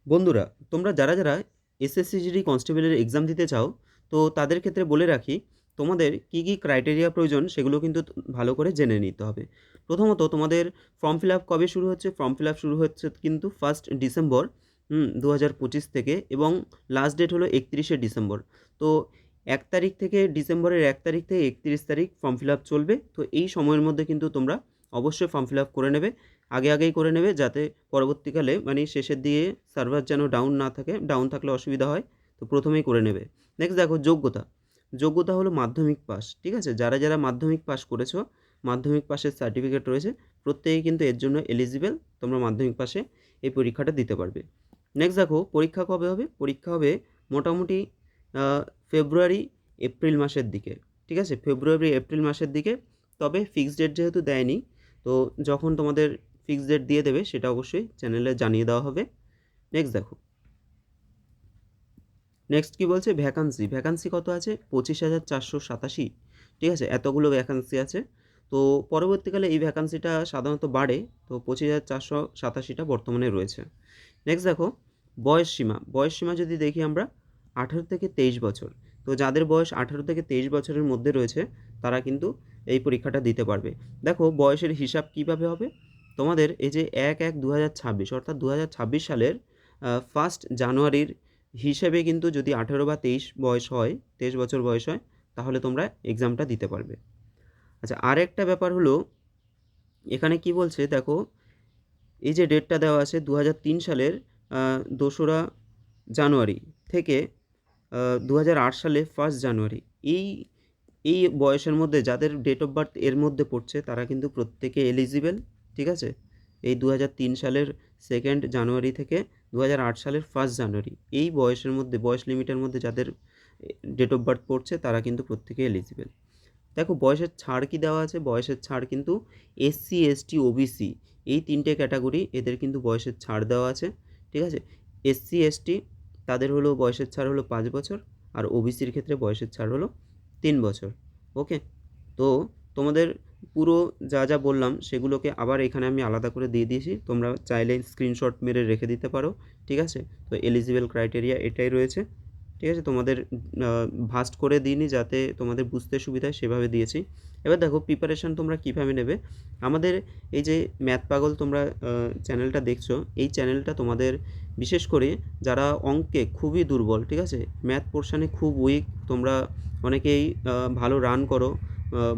বন্ধুরা, তোমরা যারা যারা এসএসসি জিডি কনস্টেবলের এক্সাম দিতে চাও, তো তাদের ক্ষেত্রে বলে রাখি, তোমাদের কী কী ক্রাইটেরিয়া প্রয়োজন সেগুলো কিন্তু ভালো করে জেনে নিতে হবে। প্রথমত তোমাদের ফর্ম ফিল আপ কবে শুরু হচ্ছে? ফর্ম ফিল আপ শুরু হচ্ছে কিন্তু 1 ডিসেম্বর 2025 থেকে, এবং লাস্ট ডেট হলো 31শে ডিসেম্বর। তো 1 তারিখ থেকে, ডিসেম্বরের 1 তারিখ থেকে 31 তারিখ ফর্ম ফিল আপ চলবে। তো এই সময়ের মধ্যে কিন্তু তোমরা অবশ্যই ফর্ম ফিল আপ করে নেবে। আগেই করে নেবে, যাতে পরবর্তীকালে মানে শেষের দিকে সার্ভার যেন ডাউন না থাকে, ডাউন থাকলে অসুবিধা হয়। তো প্রথমেই করে নেবে। নেক্সট দেখো যোগ্যতা হলো মাধ্যমিক পাস, ঠিক আছে? যারা যারা মাধ্যমিক পাস করেছো, মাধ্যমিক পাসের সার্টিফিকেট রয়েছে, প্রত্যেকেই কিন্তু এর জন্য এলিজিবল। তোমরা মাধ্যমিক পাসে এই পরীক্ষাটা দিতে পারবে। নেক্সট দেখো পরীক্ষা কবে হবে? পরীক্ষা হবে মোটামুটি ফেব্রুয়ারি এপ্রিল মাসের দিকে, ঠিক আছে? ফেব্রুয়ারি এপ্রিল মাসের দিকে। তবে ফিক্সড ডেট যেহেতু দেয়নি, তো যখন তোমাদের ফিক্সড ডেট দিয়ে দেবে সেটা অবশ্যই চ্যানেলে জানিয়ে দেওয়া হবে। নেক্সট কী বলছে? ভ্যাকান্সি কত আছে? 25,487, ঠিক আছে? এতগুলো ভ্যাকান্সি আছে। তো পরবর্তীকালে এই ভ্যাকান্সিটা সাধারণত বাড়ে। তো 25,487টা বর্তমানে রয়েছে। নেক্সট দেখো বয়স সীমা যদি দেখি আমরা, 18 থেকে 23 বছর। তো যাদের বয়স 18 থেকে 23 বছরের মধ্যে রয়েছে, তারা কিন্তু এই পরীক্ষাটা দিতে পারবে। দেখো বয়সের হিসাব কীভাবে হবে? তোমাদের এই যে 1/1/2026, অর্থাৎ 2026 সালের 1 জানুয়ারির হিসেবে কিন্তু যদি 18 বা 23 বয়স হয়, 23 বছর বয়স হয়, তাহলে তোমরা এক্সামটা দিতে পারবে। আচ্ছা, আরেকটা ব্যাপার হলো, এখানে কি বলছে দেখো, এই যে ডেটটা দেওয়া আছে 2003 সালের 2রা জানুয়ারি থেকে 2008 সালে 1 জানুয়ারি, এই এই বয়সের মধ্যে যাদের ডেট অফ বার্থ এর মধ্যে পড়ছে, তারা কিন্তু প্রত্যেকে এলিজিবল, ঠিক আছে? এই 2003 সালের 2 জানুয়ারি থেকে 2008 সালের 1 জানুয়ারি, এই বয়সের মধ্যে, বয়স লিমিটের মধ্যে যাদের ডেট অফ বার্থ পড়ছে, তারা কিন্তু প্রত্যেকে এলিজিবল। দেখো বয়সের ছাড় কি দেওয়া আছে? বয়সের ছাড় কিন্তু এসসি, এসটি, ওবিসি, এই 3টে ক্যাটাগরি, এদের কিন্তু বয়সের ছাড় দেওয়া আছে, ঠিক আছে? এসসি, এসটি তাদের হলো বয়সের ছাড় হলো 5 বছর, আর ওবিসির ক্ষেত্রে বয়সের ছাড় হলো 3 বছর। ওকে? তো তোমাদের পুরো যা যা বললাম সেগুলোকে আবার এখানে আমি আলাদা করে দিয়ে দিয়েছি, তোমরা চাইলে স্ক্রিনশট মেরে রেখে দিতে পারো, ঠিক আছে? তো এলিজিবল ক্রাইটেরিয়া এটাই রয়েছে, ঠিক আছে? তোমাদের ভাস্ট করে দিইনি, যাতে তোমাদের বুঝতে সুবিধা হয় সেভাবে দিয়েছি। এবার দেখো প্রিপারেশান তোমরা কীভাবে নেবে। আমাদের এই যে ম্যাথ পাগল তোমরা চ্যানেলটা দেখছো, এই চ্যানেলটা তোমাদের বিশেষ করে যারা অঙ্কে খুবই দুর্বল, ঠিক আছে? ম্যাথ পোর্শানে খুব উইক, তোমরা অনেকেই ভালো রান করো,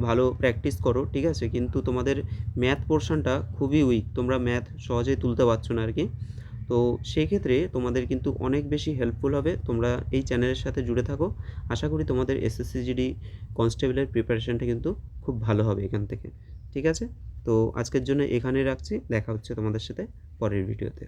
ভালো প্র্যাকটিস করো, ঠিক আছে? কিন্তু তোমাদের ম্যাথ পোর্শনটা খুবই উইক, তোমরা ম্যাথ সহজেই তুলতে পারছো না আর কি। তো সেক্ষেত্রে তোমাদের কিন্তু অনেক বেশি হেল্পফুল হবে তোমরা এই চ্যানেলের সাথে জুড়ে থাকো। আশা করি তোমাদের এসএসসি জিডি কনস্টেবলের প্রিপারেশানটা কিন্তু খুব ভালো হবে এখান থেকে, ঠিক আছে? তো আজকের জন্য এখানেই রাখছি, দেখা হচ্ছে তোমাদের সাথে পরের ভিডিওতে।